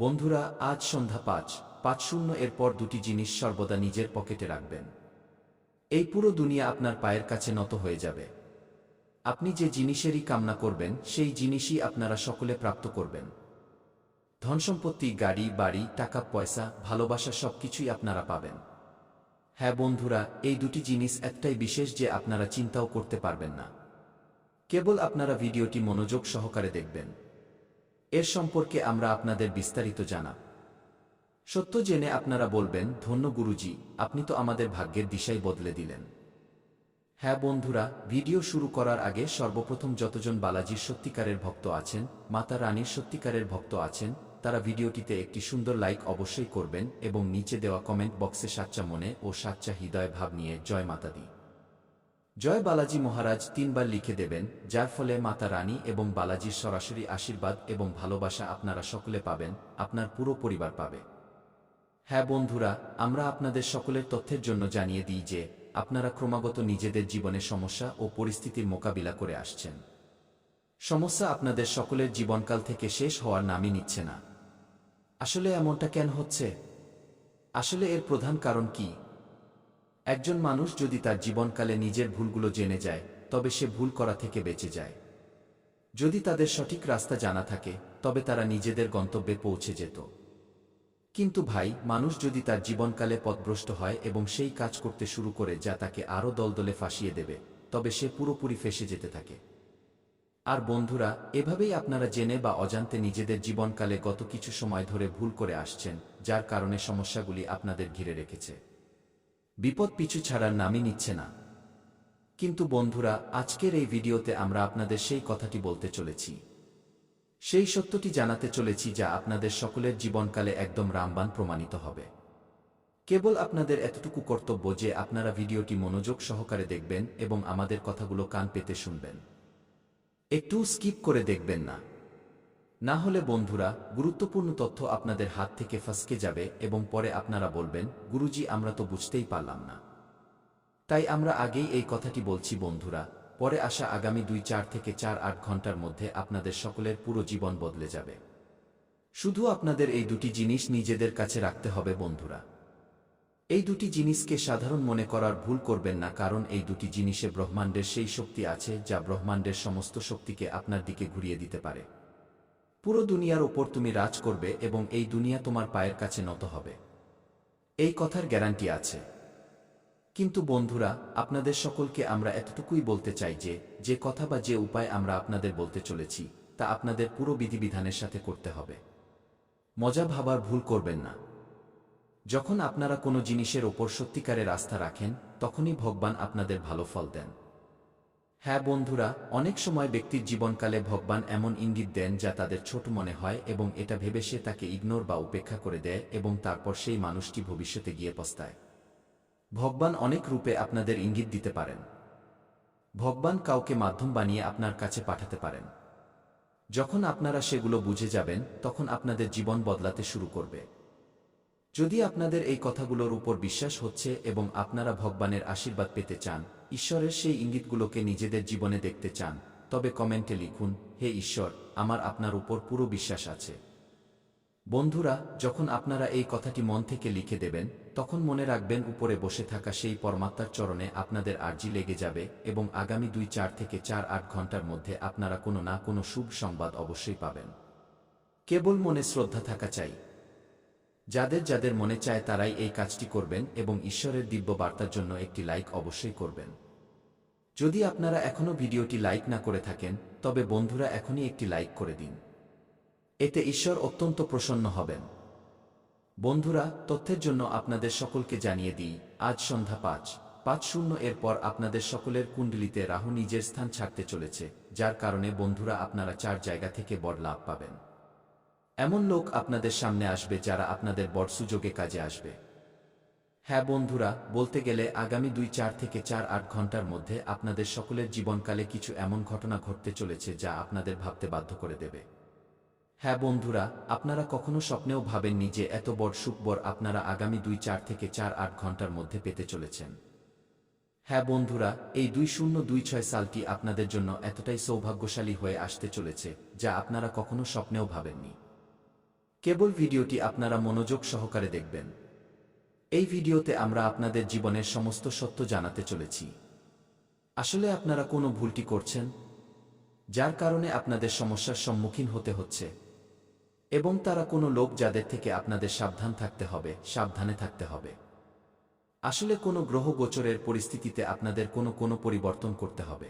বন্ধুরা, আজ সন্ধ্যা ৫:৫০ এর পর দুটি জিনিস সর্বদা নিজের পকেটে রাখবেন। এই পুরো দুনিয়া আপনার পায়ের কাছে নত হয়ে যাবে। আপনি যে জিনিসেরই কামনা করবেন সেই জিনিসই আপনারা সকলে প্রাপ্ত করবেন। ধনসম্পত্তি, গাড়ি, বাড়ি, টাকা পয়সা, ভালোবাসা সবকিছুই আপনারা পাবেন। হ্যাঁ বন্ধুরা, এই দুটি জিনিস এতটাই বিশেষ যে আপনারা চিন্তাও করতে পারবেন না। কেবল আপনারা ভিডিওটি মনোযোগ সহকারে দেখবেন। এর সম্পর্কে আমরা আপনাদের বিস্তারিত জানাব। সত্য জেনে আপনারা বলবেন, ধন্য গুরুজি, আপনি তো আমাদের ভাগ্যের দিশাই বদলে দিলেন। হ্যাঁ বন্ধুরা, ভিডিও শুরু করার আগে সর্বপ্রথম যতজন বালাজির সত্যিকারের ভক্ত আছেন, মাতা রানীর সত্যিকারের ভক্ত আছেন, তারা ভিডিওটিতে একটি সুন্দর লাইক অবশ্যই করবেন এবং নিচে দেওয়া কমেন্ট বক্সে সাচ্চা মনে ও সাচ্চা হৃদয় ভাব নিয়ে জয় মাতা দি, জয় বালাজি মহারাজ ৩ বার লিখে দেবেন, যার ফলে মাতা রানী এবং বালাজির সরাসরি আশীর্বাদ এবং ভালোবাসা আপনারা সকলে পাবেন, আপনার পুরো পরিবার পাবে। হ্যাঁ বন্ধুরা, আমরা আপনাদের সকলের তথ্যের জন্য জানিয়ে দিই যে আপনারা ক্রমাগত নিজেদের জীবনে সমস্যা ও পরিস্থিতির মোকাবিলা করে আসছেন। সমস্যা আপনাদের সকলের জীবনকাল থেকে শেষ হওয়ার নামই নিচ্ছে না। আসলে এমনটা কেন হচ্ছে? আসলে এর প্রধান কারণ কি? একজন মানুষ যদি তার জীবনকালে নিজের ভুলগুলো জেনে যায়, তবে সে ভুল করা থেকে বেঁচে যায়। যদি তাদের সঠিক রাস্তা জানা থাকে, তবে তারা নিজেদের গন্তব্যে পৌঁছে যেত। কিন্তু ভাই, মানুষ যদি তার জীবনকালে পথভ্রষ্ট হয় এবং সেই কাজ করতে শুরু করে যা তাকে আরও দলদলে ফাঁসিয়ে দেবে, তবে সে পুরোপুরি ফেঁসে যেতে থাকে। আর বন্ধুরা, এভাবেই আপনারা জেনে বা অজান্তে নিজেদের জীবনকালে গত কিছু সময় ধরে ভুল করে আসছেন, যার কারণে সমস্যাগুলি আপনাদের ঘিরে রেখেছে। বিপদ পিছু ছাড়ার নামই নিচ্ছে না। কিন্তু বন্ধুরা, আজকের এই ভিডিওতে আমরা আপনাদের সেই কথাটি বলতে চলেছি, সেই সত্যটি জানাতে চলেছি যা আপনাদের সকলের জীবনকালে একদম রামবাণ প্রমাণিত হবে। কেবল আপনাদের এতটুকু কর্তব্য যে আপনারা ভিডিওটি মনোযোগ সহকারে দেখবেন এবং আমাদের কথাগুলো কান পেতে শুনবেন। একটু স্কিপ করে দেখবেন না। না হলে বন্ধুরা, গুরুত্বপূর্ণ তথ্য আপনাদের হাত থেকে ফসকে যাবে এবং পরে আপনারা বলবেন, গুরুজি, আমরা তো বুঝতেই পারলাম না। তাই আমরা আগেই এই কথাটি বলছি বন্ধুরা, পরে আসা আগামী ২-৪ থেকে ৪-৮ ঘন্টার মধ্যে আপনাদের সকলের পুরো জীবন বদলে যাবে। শুধু আপনাদের এই দুটি জিনিস নিজেদের কাছে রাখতে হবে বন্ধুরা। এই দুটি জিনিসকে সাধারণ মনে করার ভুল করবেন না, কারণ এই দুটি জিনিসে ব্রহ্মাণ্ডের সেই শক্তি আছে যা ব্রহ্মাণ্ডের সমস্ত শক্তিকে আপনার দিকে ঘুরিয়ে দিতে পারে। পুরো দুনিয়ার ওপর তুমি রাজ করবে এবং এই দুনিয়া তোমার পায়ের কাছে নত হবে। এই কথার গ্যারান্টি আছে। কিন্তু বন্ধুরা, আপনাদের সকলকে আমরা এতটুকুই বলতে চাই যে যে কথা বা যে উপায় আমরা আপনাদের বলতে চলেছি, তা আপনাদের পুরো বিধিবিধানের সাথে করতে হবে। মজা ভাবার ভুল করবেন না। যখন আপনারা কোনো জিনিসের ওপর সত্যিকারের আস্থা রাখেন, তখনই ভগবান আপনাদের ভালো ফল দেন। হ্যাঁ বন্ধুরা, অনেক সময় ব্যক্তির জীবনকালে ভগবান এমন ইঙ্গিত দেন যা তাদের ছোট মনে হয় এবং এটা ভেবে সে তাকে ইগনোর বা উপেক্ষা করে দেয় এবং তারপর সেই মানুষটি ভবিষ্যতে গিয়ে পস্তায়। ভগবান অনেক রূপে আপনাদের ইঙ্গিত দিতে পারেন। ভগবান কাউকে মাধ্যম বানিয়ে আপনার কাছে পাঠাতে পারেন। যখন আপনারা সেগুলো বুঝে যাবেন, তখন আপনাদের জীবন বদলাতে শুরু করবে। যদি আপনাদের এই কথাগুলোর উপর বিশ্বাস হচ্ছে এবং আপনারা ভগবানের আশীর্বাদ পেতে চান, ঈশ্বরের সেই ইঙ্গিতগুলোকে নিজেদের জীবনে দেখতে চান, তবে কমেন্টে লিখুন, হে ঈশ্বর, আমার আপনার উপর পুরো বিশ্বাস আছে। বন্ধুরা, যখন আপনারা এই কথাটি মন থেকে লিখে দেবেন, তখন মনে রাখবেন উপরে বসে থাকা সেই পরমাত্মার চরণে আপনাদের আর্জি লেগে যাবে এবং আগামী ২-৪ থেকে ৪-৮ ঘন্টার মধ্যে আপনারা কোনো না কোনো শুভ সংবাদ অবশ্যই পাবেন। কেবল মনে শ্রদ্ধা থাকা চাই। যাদের যাদের মনে চায় তারাই এই কাজটি করবেন এবং ঈশ্বরের দিব্য বার্তার জন্য একটি লাইক অবশ্যই করবেন। যদি আপনারা এখনও ভিডিওটি লাইক না করে থাকেন, তবে বন্ধুরা এখনই একটি লাইক করে দিন। এতে ঈশ্বর অত্যন্ত প্রসন্ন হবেন। বন্ধুরা, তথ্যের জন্য আপনাদের সকলকে জানিয়ে দিই, আজ সন্ধ্যা ৫:৫০ এর পর আপনাদের সকলের কুণ্ডলিতে রাহু নিজের স্থান ছাড়তে চলেছে, যার কারণে বন্ধুরা আপনারা ৪ জায়গা থেকে বড় লাভ পাবেন। এমন লোক আপনাদের সামনে আসবে যারা আপনাদের বড় সুযোগে কাজে আসবে। হ্যাঁ বন্ধুরা, বলতে গেলে আগামী ২-৪ থেকে ৪-৮ ঘন্টার মধ্যে আপনাদের সকলের জীবনকালে কিছু এমন ঘটনা ঘটতে চলেছে যা আপনাদের ভাবতে বাধ্য করে দেবে। হ্যাঁ বন্ধুরা, আপনারা কখনো স্বপ্নেও ভাবেননি যে এত বড় সুখবর আপনারা আগামী ২-৪ থেকে ৪-৮ ঘন্টার মধ্যে পেতে চলেছেন। হ্যাঁ বন্ধুরা, এই ২০২৬ সালটি আপনাদের জন্য এতটাই সৌভাগ্যশালী হয়ে আসতে চলেছে যা আপনারা কখনো স্বপ্নেও ভাবেননি। কেবল ভিডিওটি আপনারা মনোযোগ সহকারে দেখবেন। এই ভিডিওতে আমরা আপনাদের জীবনের সমস্ত সত্য জানাতে চলেছি। আসলে আপনারা কোনো ভুলটি করছেন, যার কারণে আপনাদের সমস্যার সম্মুখীন হতে হচ্ছে, এবং তারা কোনো লোক যাদের থেকে আপনাদের সাবধান থাকতে হবে, সাবধানে থাকতে হবে। আসলে কোনো গ্রহ গোচরের পরিস্থিতিতে আপনাদের কোনো পরিবর্তন করতে হবে।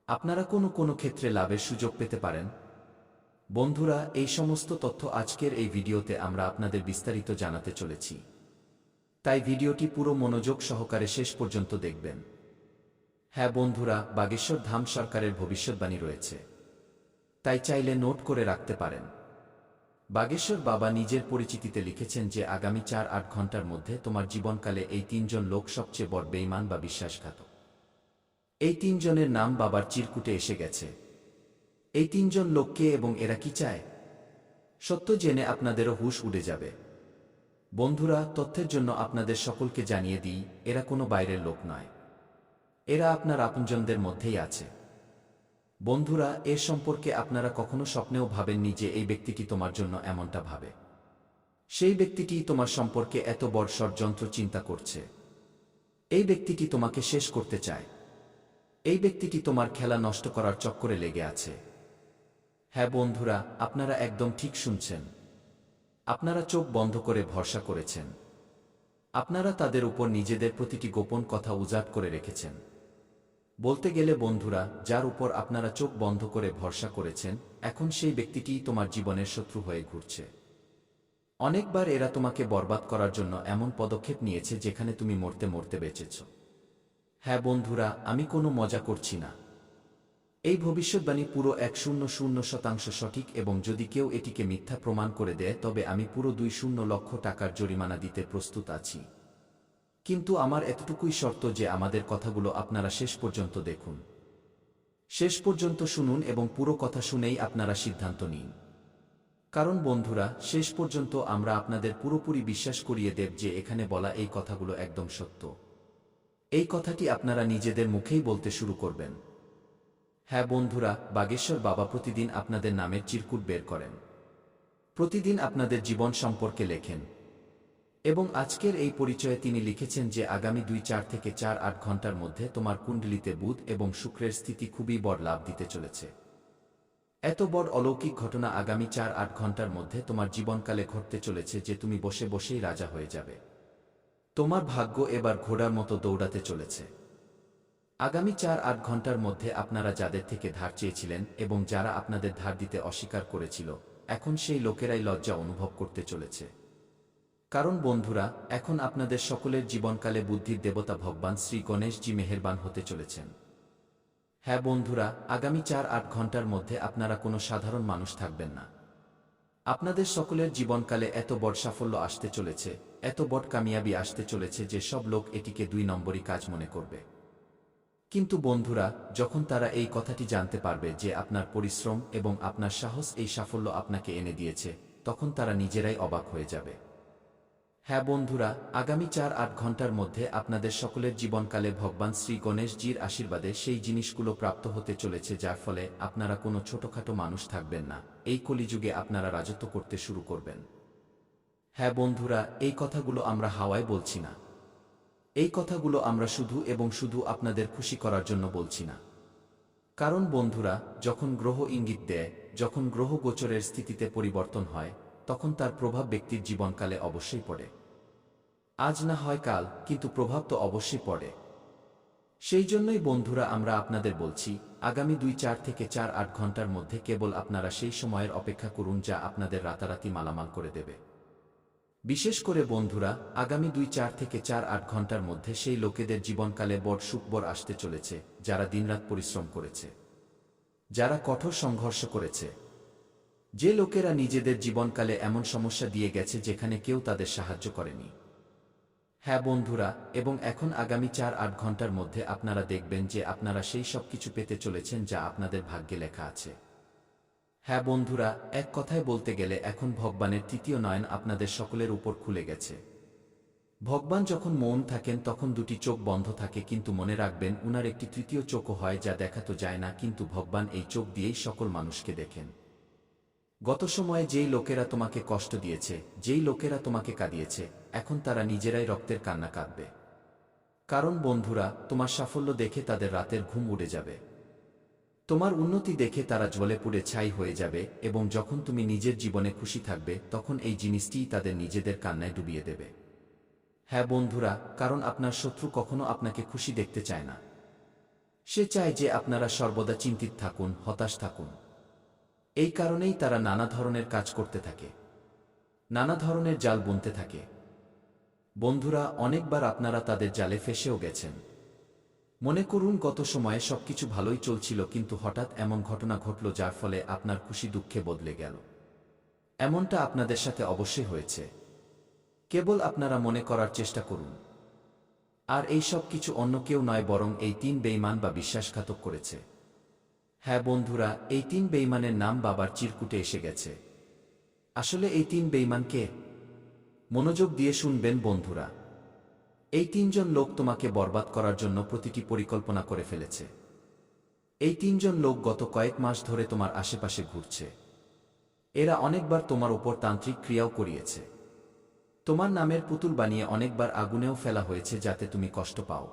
আপনারা কোনো ক্ষেত্রে লাভের সুযোগ পেতে পারেন। বন্ধুরা, এই সমস্ত তথ্য আজকের এই ভিডিওতে আমরা আপনাদের বিস্তারিত জানাতে চলেছি। তাই ভিডিওটি পুরো মনোযোগ সহকারে শেষ পর্যন্ত দেখবেন। হ্যাঁ বন্ধুরা, বাগেশ্বর ধাম সরকারের ভবিষ্যৎবাণী রয়েছে, তাই চাইলে নোট করে রাখতে পারেন। বাগেশ্বর বাবা নিজের পরিচিতিতে লিখেছেন যে আগামী 4-8 ঘন্টার মধ্যে তোমার জীবনকালে এই 3 জন লোক সবচেয়ে বড় বেঈমান বা বিশ্বাসঘাতক। এই 3 জনের নাম বাবার চিরকুটে এসে গেছে। এই 3 জন লোক কে এবং এরা কি চায়? সত্য জেনে আপনাদেরও হুঁশ উড়ে যাবে। বন্ধুরা, তথ্যের জন্য আপনাদের সকলকে জানিয়ে দিই, এরা কোনো বাইরের লোক নয়, এরা আপনার আপনজনদের মধ্যেই আছে। বন্ধুরা, এর সম্পর্কে আপনারা কখনো স্বপ্নেও ভাবেননি যে এই ব্যক্তিটি তোমার জন্য এমনটা ভাবে। সেই ব্যক্তিটি তোমার সম্পর্কে এত বড় ষড়যন্ত্র চিন্তা করছে। এই ব্যক্তিটি তোমাকে শেষ করতে চায়। এই ব্যক্তিটি তোমার খেলা নষ্ট করার চক্করে লেগে আছে। হ্যাঁ বন্ধুরা, আপনারা একদম ঠিক শুনছেন। আপনারা চোখ বন্ধ করে ভরসা করেছেন। আপনারা তাদের উপর নিজেদের প্রতিটি গোপন কথা উজাট করে রেখেছেন। বলতে গেলে বন্ধুরা, যার উপর আপনারা চোখ বন্ধ করে ভরসা করেছেন, এখন সেই ব্যক্তিটিই তোমার জীবনের শত্রু হয়ে ঘুরছে। অনেকবার এরা তোমাকে বরবাদ করার জন্য এমন পদক্ষেপ নিয়েছে যেখানে তুমি মরতে মরতে বেঁচেছ। হ্যাঁ বন্ধুরা, আমি কোনো মজা করছি না। এই ভবিষ্যৎবাণী পুরো 100% সঠিক, এবং যদি কেউ এটিকে মিথ্যা প্রমাণ করে দেয় তবে আমি পুরো 20 লক্ষ টাকার জরিমানা দিতে প্রস্তুত আছি। কিন্তু আমার এতটুকুই শর্ত যে আমাদের কথাগুলো আপনারা শেষ পর্যন্ত দেখুন, শেষ পর্যন্ত শুনুন এবং পুরো কথা শুনেই আপনারা সিদ্ধান্ত নিন। কারণ বন্ধুরা, শেষ পর্যন্ত আমরা আপনাদের পুরোপুরি বিশ্বাস করিয়ে দেব যে এখানে বলা এই কথাগুলো একদম সত্য। এই কথাটি আপনারা নিজেদের মুখেই বলতে শুরু করবেন। হ্যাঁ বন্ধুরা, বাগেশ্বর বাবা প্রতিদিন আপনাদের নামের চিরকুট বের করেন। প্রতিদিন আপনাদের জীবন সম্পর্কে লেখেন, এবং আজকের এই পরিচয়ে তিনি লিখেছেন যে আগামী 2-4 থেকে 4-8 ঘন্টার মধ্যে তোমার কুণ্ডলিতে বুধ এবং শুক্রের স্থিতি খুবই বড় লাভ দিতে চলেছে। এত বড় অলৌকিক ঘটনা আগামী 4-8 ঘন্টার মধ্যে তোমার জীবনকালে ঘটতে চলেছে যে তুমি বসে বসেই রাজা হয়ে যাবে। তোমার ভাগ্য এবার ঘোড়ার মতো দৌড়াতে চলেছে। আগামী 4-8 ঘন্টার মধ্যে আপনারা যাদের থেকে ধার চেয়েছিলেন এবং যারা আপনাদের ধার দিতে অস্বীকার করেছিল, এখন সেই লোকেরাই লজ্জা অনুভব করতে চলেছে। কারণ বন্ধুরা, এখন আপনাদের সকলের জীবনকালে বুদ্ধির দেবতা ভগবান শ্রী গণেশজি মেহেরবান হতে চলেছেন। হ্যাঁ বন্ধুরা, আগামী 4-8 ঘন্টার মধ্যে আপনারা কোনো সাধারণ মানুষ থাকবেন না। আপনাদের সকলের জীবনকালে এত বড় সাফল্য আসতে চলেছে, এত বড় কামিয়াবি আসতে চলেছে যে সব লোক এটিকে 2 নম্বরই কাজ মনে করবে। কিন্তু বন্ধুরা, যখন তারা এই কথাটি জানতে পারবে যে আপনার পরিশ্রম এবং আপনার সাহস এই সাফল্য আপনাকে এনে দিয়েছে, তখন তারা নিজেরাই অবাক হয়ে যাবে। হ্যাঁ বন্ধুরা, আগামী 4-8 ঘন্টার মধ্যে আপনাদের সকলের জীবনকালে ভগবান শ্রী গণেশজির আশীর্বাদে সেই জিনিসগুলো প্রাপ্ত হতে চলেছে যার ফলে আপনারা কোনো ছোটখাটো মানুষ থাকবেন না। এই কলিযুগে আপনারা রাজত্ব করতে শুরু করবেন। হ্যাঁ বন্ধুরা, এই কথাগুলো আমরা হাওয়ায় বলছি না। এই কথাগুলো আমরা শুধু এবং শুধু আপনাদের খুশি করার জন্য বলছি না। কারণ বন্ধুরা, যখন গ্রহ ইঙ্গিত দেয়, যখন গ্রহ গোচরের স্থিতিতে পরিবর্তন হয়, তখন তার প্রভাব ব্যক্তির জীবনকালে অবশ্যই পড়ে। আজ না হয় কাল, কিন্তু প্রভাব তো অবশ্যই পড়ে। সেই জন্যই বন্ধুরা আমরা আপনাদের বলছি, আগামী 2-4 থেকে 4-8 ঘন্টার মধ্যে কেবল আপনারা সেই সময়ের অপেক্ষা করুন যা আপনাদের রাতারাতি মালামাল করে দেবে। বিশেষ করে বন্ধুরা, আগামী 2-4 থেকে 4-8 ঘন্টার মধ্যে সেই লোকেদের জীবনকালে বড় সুখবর আসতে চলেছে যারা দিনরাত পরিশ্রম করেছে, যারা কঠোর সংঘর্ষ করেছে, যে লোকেরা নিজেদের জীবনকালে এমন সমস্যা দিয়ে গেছে যেখানে কেউ তাদের সাহায্য করেনি। হ্যাঁ বন্ধুরা, এবং এখন আগামী 4-8 ঘন্টার মধ্যে আপনারা দেখবেন যে আপনারা সেই সব কিছু পেতে চলেছেন যা আপনাদের ভাগ্যে লেখা আছে। হ্যাঁ বন্ধুরা, এক কথায় বলতে গেলে এখন ভগবানের তৃতীয় নয়ন আপনাদের সকলের উপর খুলে গেছে। ভগবান যখন মৌন থাকেন তখন 2টি চোখ বন্ধ থাকে, কিন্তু মনে রাখবেন উনার একটি তৃতীয় চোখও হয় যা দেখা তো যায় না, কিন্তু ভগবান এই চোখ দিয়েই সকল মানুষকে দেখেন। গত সময়ে যেই লোকেরা তোমাকে কষ্ট দিয়েছে, যেই লোকেরা তোমাকে কাঁদিয়েছে, এখন তারা নিজেরাই রক্তের কান্না কাঁদবে। কারণ বন্ধুরা, তোমার সাফল্য দেখে তাদের রাতের ঘুম উড়ে যাবে। তোমার উন্নতি দেখে তারা জ্বলে পুড়ে ছাই হয়ে যাবে, এবং যখন তুমি নিজের জীবনে খুশি থাকবে তখন এই জিনিসটিই তাদের নিজেদের কান্নায় ডুবিয়ে দেবে। হ্যাঁ বন্ধুরা, কারণ আপনার শত্রু কখনো আপনাকে খুশি দেখতে চায় না। সে চায় যে আপনারা সর্বদা চিন্তিত থাকুন, হতাশ থাকুন। এই কারণেই তারা নানা ধরনের কাজ করতে থাকে, নানা ধরনের জাল বুনতে থাকে। বন্ধুরা, অনেকবার আপনারা তাদের জালে ফেঁসেও গেছেন। মনে করুন গত সময়ে সবকিছু ভালোই চলছিল, কিন্তু হঠাৎ এমন ঘটনা ঘটল যার ফলে আপনার খুশি দুঃখে বদলে গেল। এমনটা আপনাদের সাথে অবশ্যই হয়েছে। কেবল আপনারা মনে করার চেষ্টা করুন। আর এই সব কিছু অন্য কেউ নয়, বরং এই 3 বেঈমান বা বিশ্বাসঘাতক করেছে। হ্যাঁ বন্ধুরা, এই 3 বেঈমানের নাম বাবার চিরকুটে এসে গেছে। আসলে এই 3 বেঈমান কে? মনোযোগ দিয়ে শুনবেন বন্ধুরা। এই 3 জন লোক তোমাকে বরবাদ করার জন্য প্রতিটি পরিকল্পনা করে ফেলেছে। এই 3 জন লোক গত কয়েক মাস ধরে তোমার আশেপাশে ঘুরছে। এরা অনেকবার তোমার ওপর তান্ত্রিক ক্রিয়াও করিয়েছে। তোমার নামের পুতুল বানিয়ে অনেকবার আগুনেও ফেলা হয়েছে যাতে তুমি কষ্ট পাও।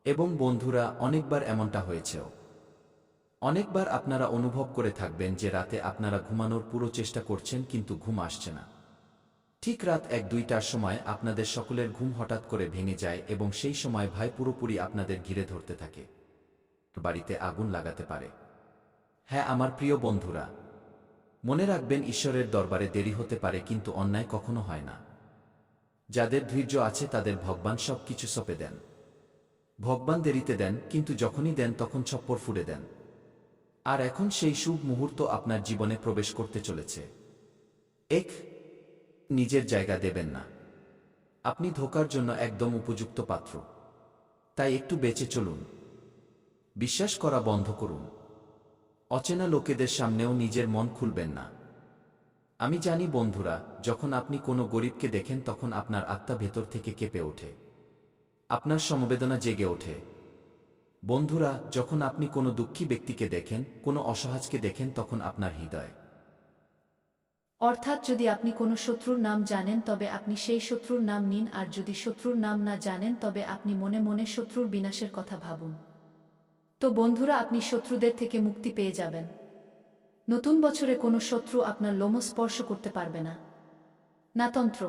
এবং বন্ধুরা, অনেকবার এমনটা হয়েছেও। অনেকবার আপনারা অনুভব করে থাকবেন যে রাতে আপনারা ঘুমানোর পুরো চেষ্টা করছেন কিন্তু ঘুম আসছে না। ঠিক রাত 1-2টার সময় আপনাদের সকলের ঘুম হঠাৎ করে ভেঙে যায় এবং সেই সময় ভয় পুরোপুরি আপনাদের ঘিরে ধরতে থাকে। বাড়িতে আগুন লাগাতে পারে। হ্যাঁ আমার প্রিয় বন্ধুরা, মনে রাখবেন ঈশ্বরের দরবারে দেরি হতে পারে কিন্তু অন্যায় কখনো হয় না। যাদের ধৈর্য আছে তাদের ভগবান সব কিছু সঁপে দেন। ভগবান দেরিতে দেন, কিন্তু যখনই দেন তখন ছপ্পর ফুঁড়ে দেন। আর এখন সেই শুভ মুহূর্ত আপনার জীবনে প্রবেশ করতে চলেছে। নিজের জায়গা দেবেন না। আপনি ধোঁকার জন্য একদম উপযুক্ত পাত্র। তাই একটু বেঁচে চলুন। বিশ্বাস করা বন্ধ করুন। অচেনা লোকেদের সামনেও নিজের মন খুলবেন না। আমি জানি বন্ধুরা, যখন আপনি কোনো গরিবকে দেখেন তখন আপনার আত্মা ভেতর থেকে কেঁপে ওঠে। আপনার সমবেদনা জেগে ওঠে। বন্ধুরা, যখন আপনি কোনো দুঃখী ব্যক্তিকে দেখেন, কোনো অসহায়কে দেখেন, তখন আপনার হৃদয়। অর্থাৎ যদি আপনি কোনো শত্রুর নাম জানেন তবে আপনি সেই শত্রুর নাম নিন, আর যদি শত্রুর নাম না জানেন তবে আপনি মনে মনে শত্রুর বিনাশের কথা ভাবুন। তো বন্ধুরা, আপনি শত্রুদের থেকে মুক্তি পেয়ে যাবেন। নতুন বছরে কোনো শত্রু আপনার লোম স্পর্শ করতে পারবে না। না তন্ত্র,